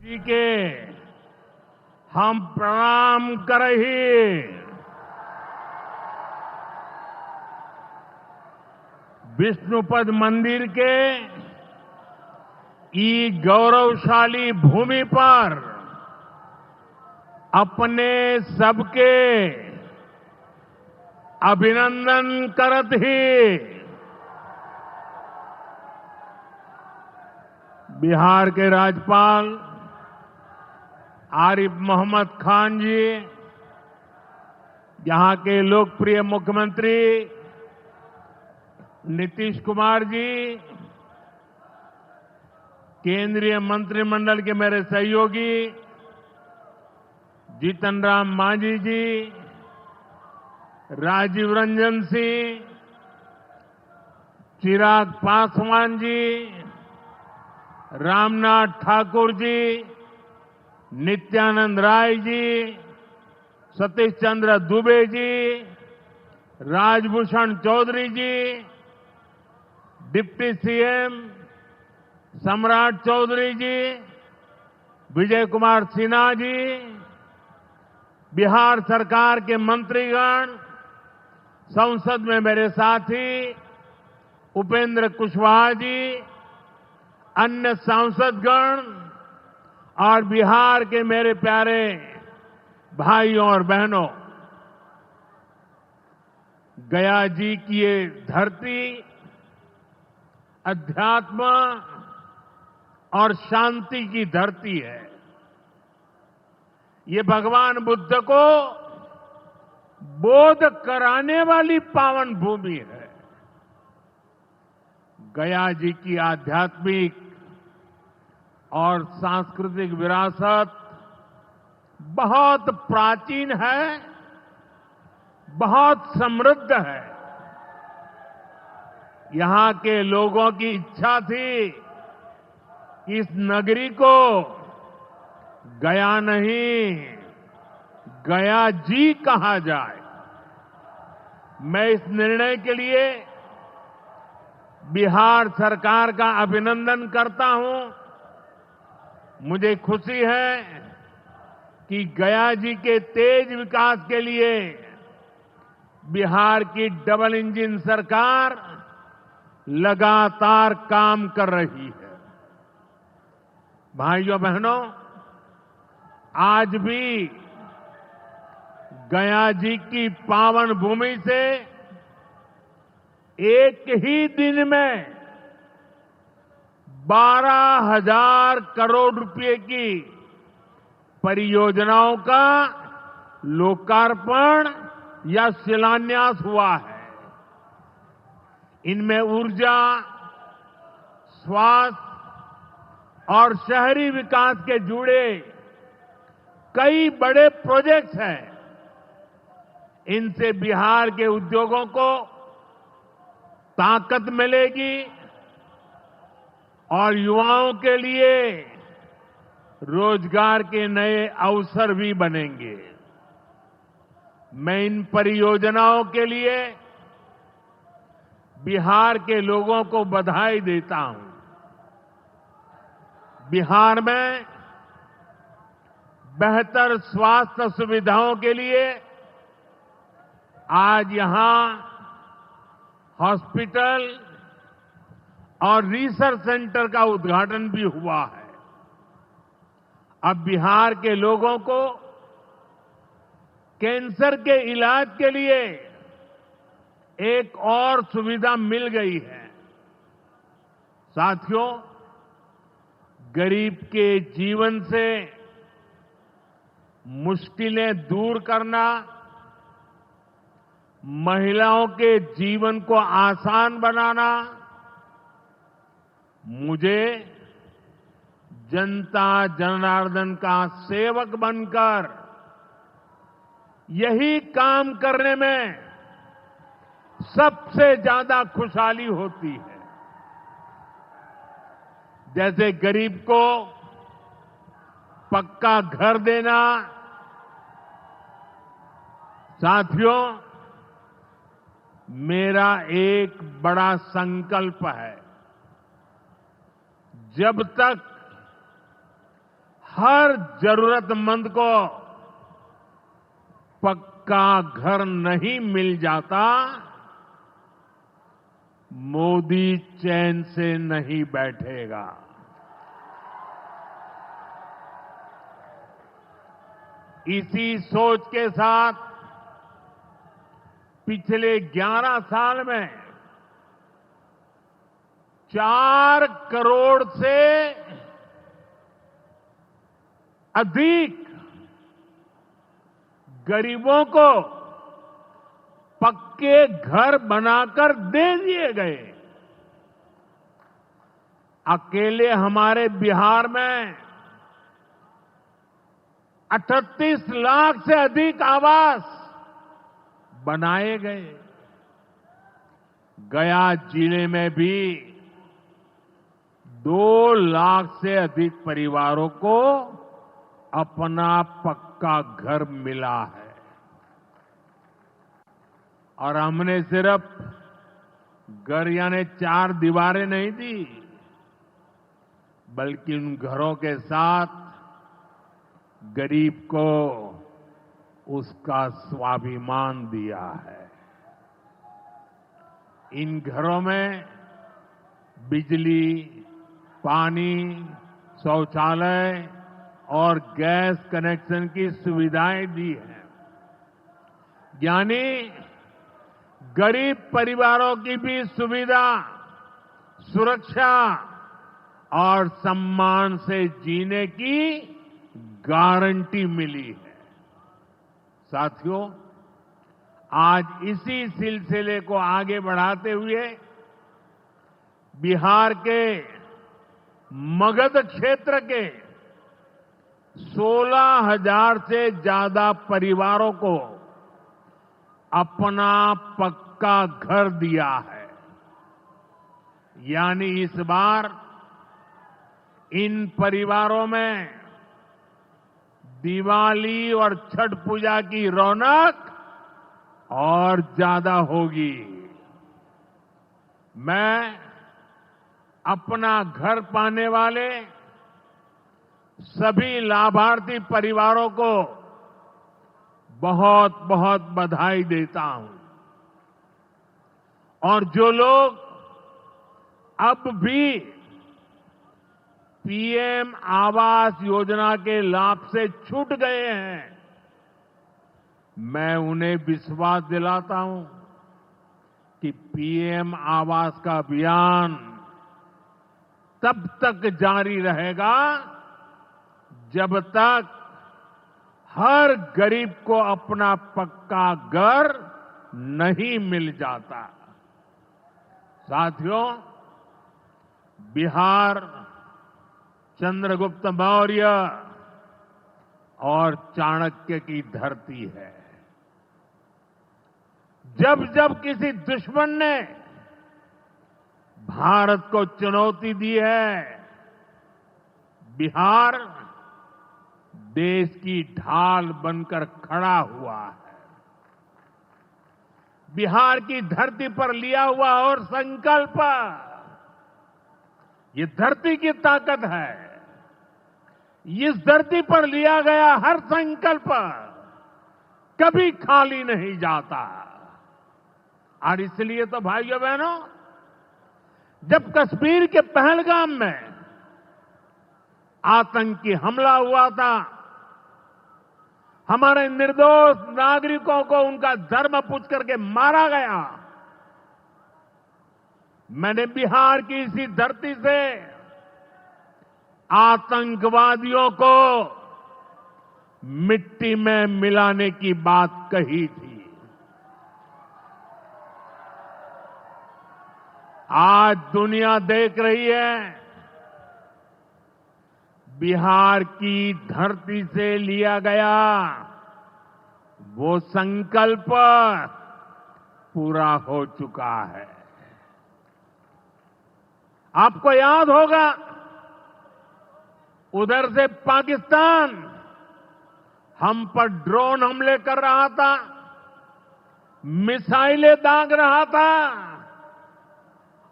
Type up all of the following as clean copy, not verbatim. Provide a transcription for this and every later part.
जी के हम प्रणाम करही। विष्णुपद मंदिर के ई गौरवशाली भूमि पर अपने सबके अभिनंदन करत ही बिहार के राज्यपाल आरिफ मोहम्मद खान जी, यहां के लोकप्रिय मुख्यमंत्री नीतीश कुमार जी, केंद्रीय मंत्रिमंडल के मेरे सहयोगी जीतन राम मांझी जी, राजीव रंजन सिंह, चिराग पासवान जी, रामनाथ ठाकुर जी, नित्यानंद राय जी, सतीश चंद्र दुबे जी, राजभूषण चौधरी जी, डिप्टी सीएम सम्राट चौधरी जी, विजय कुमार सिन्हा जी, बिहार सरकार के मंत्रीगण, संसद में मेरे साथी उपेंद्र कुशवाहा जी, अन्य सांसदगण और बिहार के मेरे प्यारे भाइयों और बहनों, गया जी की ये धरती अध्यात्म और शांति की धरती है। ये भगवान बुद्ध को बोध कराने वाली पावन भूमि है। गया जी की आध्यात्मिक और सांस्कृतिक विरासत बहुत प्राचीन है, बहुत समृद्ध है। यहां के लोगों की इच्छा थी कि इस नगरी को गया नहीं, गया जी कहा जाए। मैं इस निर्णय के लिए बिहार सरकार का अभिनंदन करता हूं। मुझे खुशी है कि गया जी के तेज विकास के लिए बिहार की डबल इंजन सरकार लगातार काम कर रही है। भाइयों बहनों, आज भी गया जी की पावन भूमि से एक ही दिन में 12,000 करोड़ रुपए की परियोजनाओं का लोकार्पण या शिलान्यास हुआ है। इनमें ऊर्जा, स्वास्थ्य और शहरी विकास के जुड़े कई बड़े प्रोजेक्ट्स हैं। इनसे बिहार के उद्योगों को ताकत मिलेगी और युवाओं के लिए रोजगार के नए अवसर भी बनेंगे। मैं इन परियोजनाओं के लिए बिहार के लोगों को बधाई देता हूं। बिहार में बेहतर स्वास्थ्य सुविधाओं के लिए आज यहां हॉस्पिटल और रिसर्च सेंटर का उद्घाटन भी हुआ है। अब बिहार के लोगों को कैंसर के इलाज के लिए एक और सुविधा मिल गई है। साथियों, गरीब के जीवन से मुश्किलें दूर करना, महिलाओं के जीवन को आसान बनाना मुझे जनता जनार्दन का सेवक बनकर यही काम करने में सबसे ज्यादा खुशहाली होती है। जैसे गरीब को पक्का घर देना। साथियों, मेरा एक बड़ा संकल्प है, जब तक हर जरूरतमंद को पक्का घर नहीं मिल जाता, मोदी चैन से नहीं बैठेगा। इसी सोच के साथ पिछले 11 साल में 4 करोड़ से अधिक गरीबों को पक्के घर बनाकर दे दिए गए। अकेले हमारे बिहार में 38 लाख से अधिक आवास बनाए गए। गया जिले में भी 2 लाख से अधिक परिवारों को अपना पक्का घर मिला है। और हमने सिर्फ घर यानी 4 दीवारें नहीं दी, बल्कि उन घरों के साथ गरीब को उसका स्वाभिमान दिया है। इन घरों में बिजली, पानी, शौचालय और गैस कनेक्शन की सुविधाएं दी हैं। यानी गरीब परिवारों की भी सुविधा, सुरक्षा और सम्मान से जीने की गारंटी मिली है। साथियों, आज इसी सिलसिले को आगे बढ़ाते हुए बिहार के मगध क्षेत्र के 16,000 से ज्यादा परिवारों को अपना पक्का घर दिया है। यानी इस बार इन परिवारों में दिवाली और छठ पूजा की रौनक और ज्यादा होगी। मैं अपना घर पाने वाले सभी लाभार्थी परिवारों को बहुत बहुत बधाई देता हूं। और जो लोग अब भी पीएम आवास योजना के लाभ से छूट गए हैं, मैं उन्हें विश्वास दिलाता हूं कि पीएम आवास का अभियान तब तक जारी रहेगा जब तक हर गरीब को अपना पक्का घर नहीं मिल जाता। साथियों, बिहार चंद्रगुप्त मौर्य और चाणक्य की धरती है। जब जब किसी दुश्मन ने भारत को चुनौती दी है, बिहार देश की ढाल बनकर खड़ा हुआ है। बिहार की धरती पर लिया हुआ और संकल्प, ये धरती की ताकत है। इस धरती पर लिया गया हर संकल्प कभी खाली नहीं जाता। और इसलिए तो भाइयों बहनों, जब कश्मीर के पहलगाम में आतंकी हमला हुआ था, हमारे निर्दोष नागरिकों को उनका धर्म पूछ करके मारा गया, मैंने बिहार की इसी धरती से आतंकवादियों को मिट्टी में मिलाने की बात कही थी। आज दुनिया देख रही है, बिहार की धरती से लिया गया वो संकल्प पूरा हो चुका है। आपको याद होगा, उधर से पाकिस्तान हम पर ड्रोन हमले कर रहा था, मिसाइलें दाग रहा था,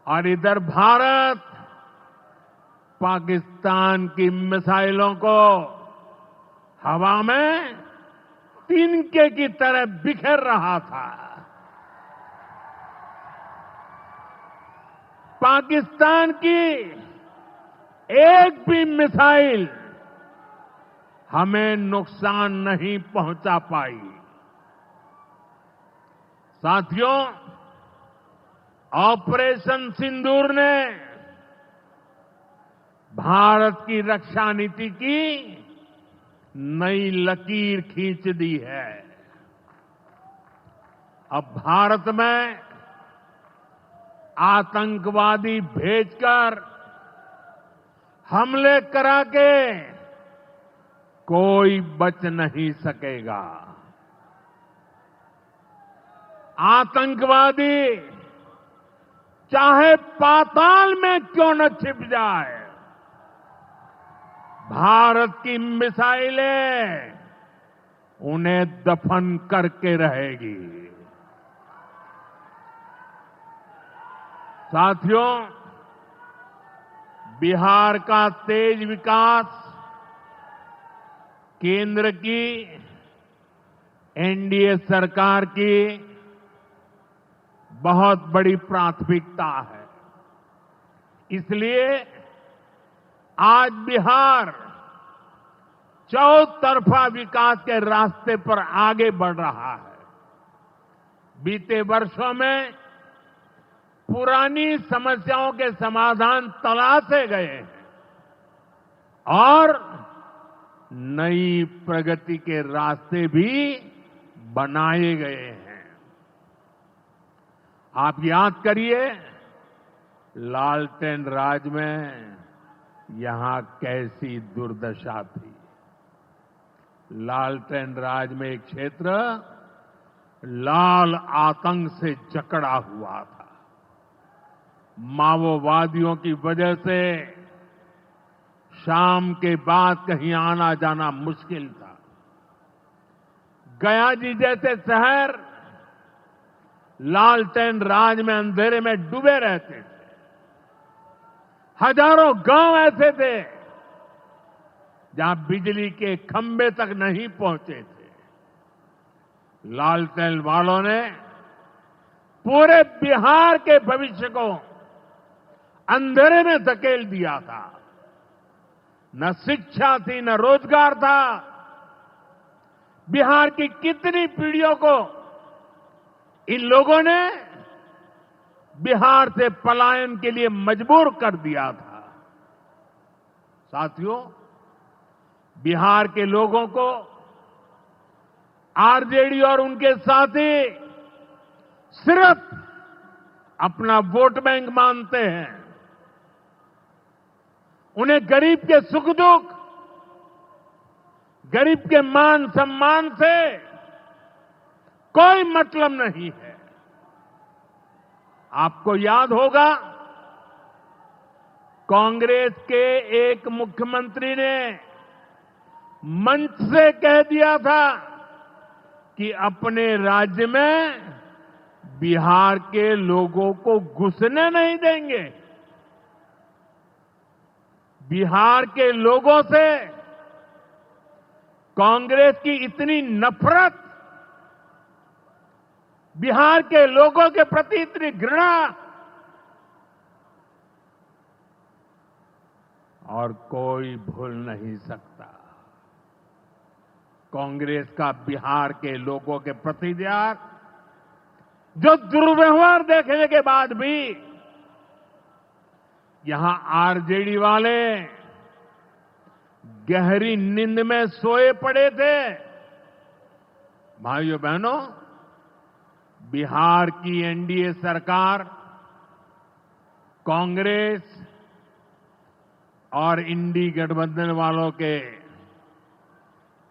और इधर भारत पाकिस्तान की मिसाइलों को हवा में तिनके की तरह बिखर रहा था। पाकिस्तान की एक भी मिसाइल हमें नुकसान नहीं पहुंचा पाई। साथियों, ऑपरेशन सिंदूर ने भारत की रक्षा नीति की नई लकीर खींच दी है। अब भारत में आतंकवादी भेजकर हमले करा के कोई बच नहीं सकेगा। आतंकवादी चाहे पाताल में क्यों न छिप जाए, भारत की मिसाइलें उन्हें दफन करके रहेगी। साथियों, बिहार का तेज विकास केंद्र की एनडीए सरकार की बहुत बड़ी प्राथमिकता है। इसलिए आज बिहार चौतरफा विकास के रास्ते पर आगे बढ़ रहा है। बीते वर्षों में पुरानी समस्याओं के समाधान तलाशे गए हैं और नई प्रगति के रास्ते भी बनाए गए हैं। आप याद करिए, लालटेन राज में यहां कैसी दुर्दशा थी। लालटेन राज में एक क्षेत्र लाल आतंक से जकड़ा हुआ था। माओवादियों की वजह से शाम के बाद कहीं आना जाना मुश्किल था। गया जी जैसे शहर लालटेन राज में अंधेरे में डूबे रहते थे। हजारों गांव ऐसे थे जहां बिजली के खंभे तक नहीं पहुंचे थे। लालटेन वालों ने पूरे बिहार के भविष्य को अंधेरे में धकेल दिया था। न शिक्षा थी, न रोजगार था। बिहार की कितनी पीढ़ियों को इन लोगों ने बिहार से पलायन के लिए मजबूर कर दिया था। साथियों, बिहार के लोगों को आरजेडी और उनके साथी सिर्फ अपना वोट बैंक मानते हैं। उन्हें गरीब के सुख दुख, गरीब के मान सम्मान से कोई मतलब नहीं है। आपको याद होगा, कांग्रेस के एक मुख्यमंत्री ने मंच से कह दिया था कि अपने राज्य में बिहार के लोगों को घुसने नहीं देंगे। बिहार के लोगों से कांग्रेस की इतनी नफरत, बिहार के लोगों के प्रति इतनी घृणा, और कोई भूल नहीं सकता। कांग्रेस का बिहार के लोगों के प्रति त्याग, जो दुर्व्यवहार देखने के बाद भी यहां आरजेडी वाले गहरी नींद में सोए पड़े थे। भाइयों बहनों, बिहार की एनडीए सरकार कांग्रेस और इंडी गठबंधन वालों के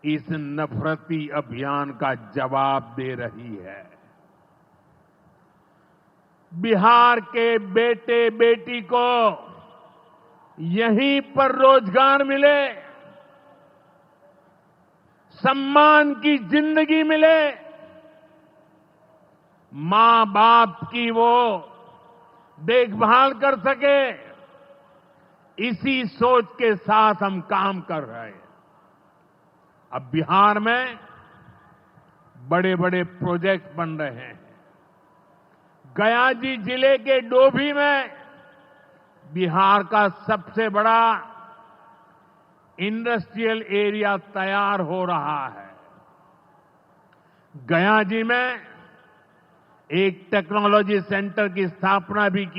इस नफरती अभियान का जवाब दे रही है। बिहार के बेटे बेटी को यहीं पर रोजगार मिले, सम्मान की जिंदगी मिले, मां बाप की वो देखभाल कर सके, इसी सोच के साथ हम काम कर रहे हैं। अब बिहार में बड़े बड़े प्रोजेक्ट बन रहे हैं। गयाजी जिले के डोभी में बिहार का सबसे बड़ा इंडस्ट्रियल एरिया तैयार हो रहा है। गयाजी में एक टेक्नोलॉजी सेंटर की स्थापना भी की